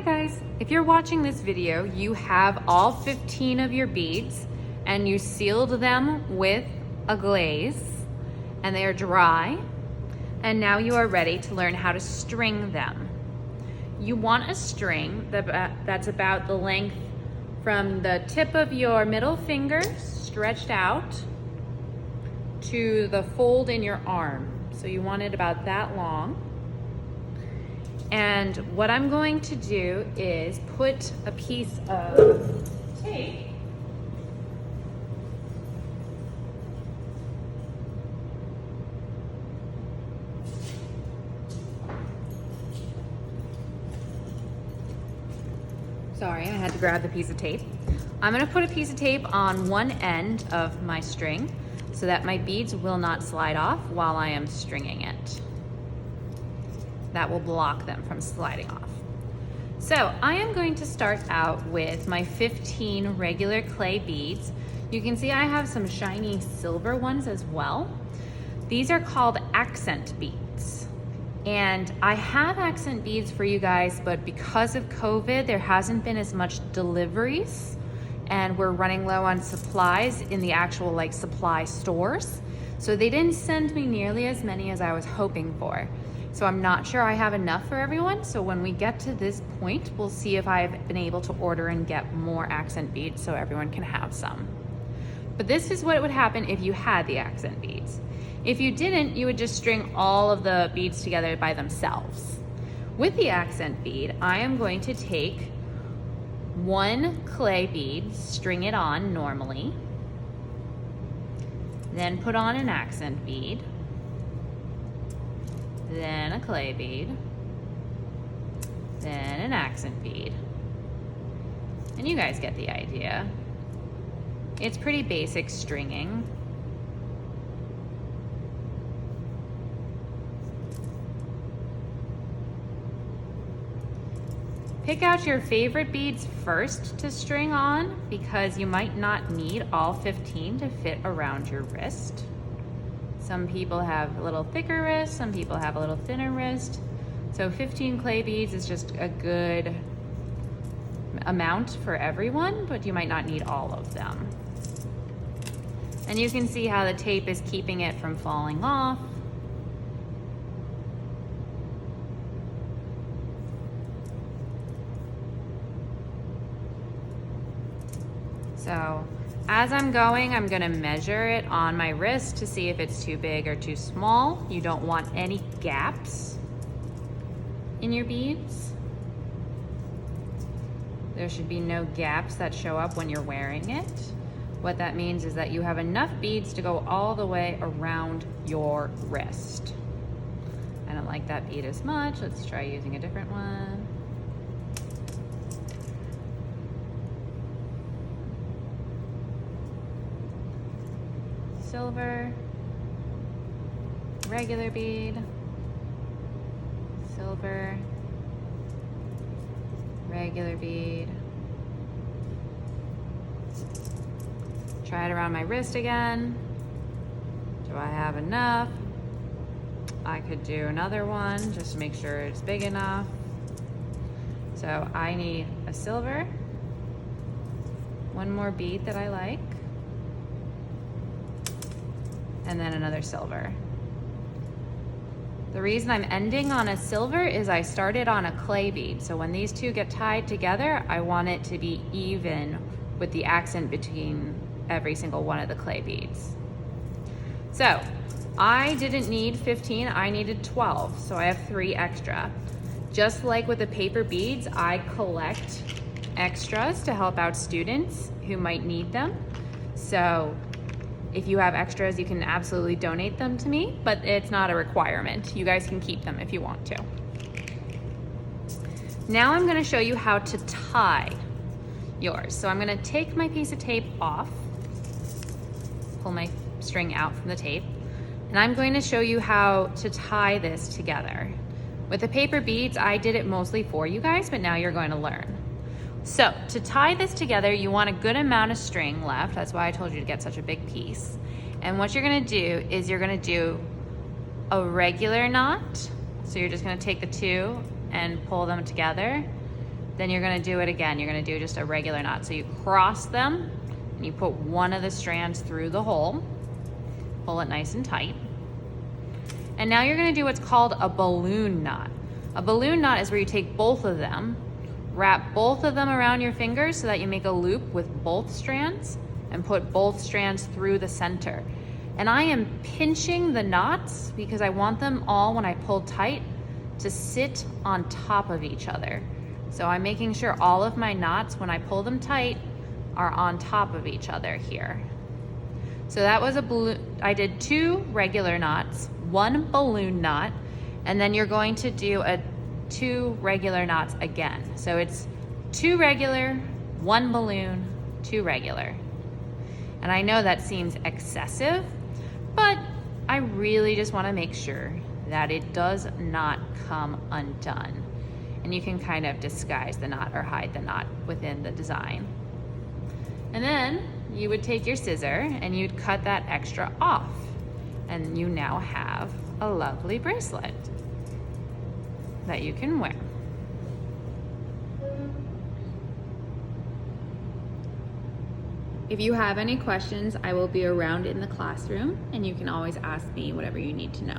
guys, if you're watching this video, you have all 15 of your beads and you sealed them with a glaze and they are dry, and now you are ready to learn how to string them. You want a string that's about the length from the tip of your middle finger stretched out to the fold in your arm. So you want it about that long. And what I'm going to do is put a piece of tape Sorry, I had to grab the piece of tape. I'm gonna put a piece of tape on one end of my string so that my beads will not slide off while I am stringing it. That will block them from sliding off. So I am going to start out with my 15 regular clay beads. You can see I have some shiny silver ones as well. These are called accent beads. And I have accent beads for you guys, but because of COVID, there hasn't been as much deliveries and we're running low on supplies in the actual supply stores. So they didn't send me nearly as many as I was hoping for. So I'm not sure I have enough for everyone. So when we get to this point, we'll see if I've been able to order and get more accent beads so everyone can have some. But this is what would happen if you had the accent beads. If you didn't, you would just string all of the beads together by themselves. With the accent bead, I am going to take one clay bead, string it on normally, then put on an accent bead, then a clay bead, then an accent bead. And you guys get the idea. It's pretty basic stringing. Pick out your favorite beads first to string on because you might not need all 15 to fit around your wrist. Some people have a little thicker wrist, some people have a little thinner wrist. So 15 clay beads is just a good amount for everyone, but you might not need all of them. And you can see how the tape is keeping it from falling off. So as I'm going, I'm gonna measure it on my wrist to see if it's too big or too small. You don't want any gaps in your beads. There should be no gaps that show up when you're wearing it. What that means is that you have enough beads to go all the way around your wrist. I don't like that bead as much. Let's try using a different one. Silver, regular bead, silver, regular bead. Try it around my wrist again. Do I have enough? I could do another one just to make sure it's big enough. So I need a silver, one more bead that I like, and then another silver. The reason I'm ending on a silver is I started on a clay bead. So when these two get tied together, I want it to be even with the accent between every single one of the clay beads. So I didn't need 15, I needed 12. So I have 3 extra. Just like with the paper beads, I collect extras to help out students who might need them. So if you have extras, you can absolutely donate them to me, but it's not a requirement. You guys can keep them if you want to. Now I'm gonna show you how to tie yours. So I'm gonna take my piece of tape off, pull my string out from the tape, and I'm going to show you how to tie this together. With the paper beads, I did it mostly for you guys, but now you're going to learn. So to tie this together, you want a good amount of string left. That's why I told you to get such a big piece. And what you're gonna do is you're gonna do a regular knot. So you're just gonna take the two and pull them together. then you're gonna do it again. You're gonna do just a regular knot. So you cross them and you put one of the strands through the hole, pull it nice and tight. And now you're gonna do what's called a balloon knot. A balloon knot is where you take both of them, wrap both of them around your fingers so that you make a loop with both strands and put both strands through the center. And I am pinching the knots because I want them all, when I pull tight, to sit on top of each other. So I'm making sure all of my knots, when I pull them tight, are on top of each other here. So that was a balloon. I did 2 regular knots, 1 balloon knot, and then you're going to do 2 regular knots again. So it's 2 regular, 1 balloon, 2 regular. And I know that seems excessive, but I really just want to make sure that it does not come undone. And you can kind of disguise the knot or hide the knot within the design. And then you would take your scissor and you'd cut that extra off. And you now have a lovely bracelet that you can wear. If you have any questions, I will be around in the classroom and you can always ask me whatever you need to know.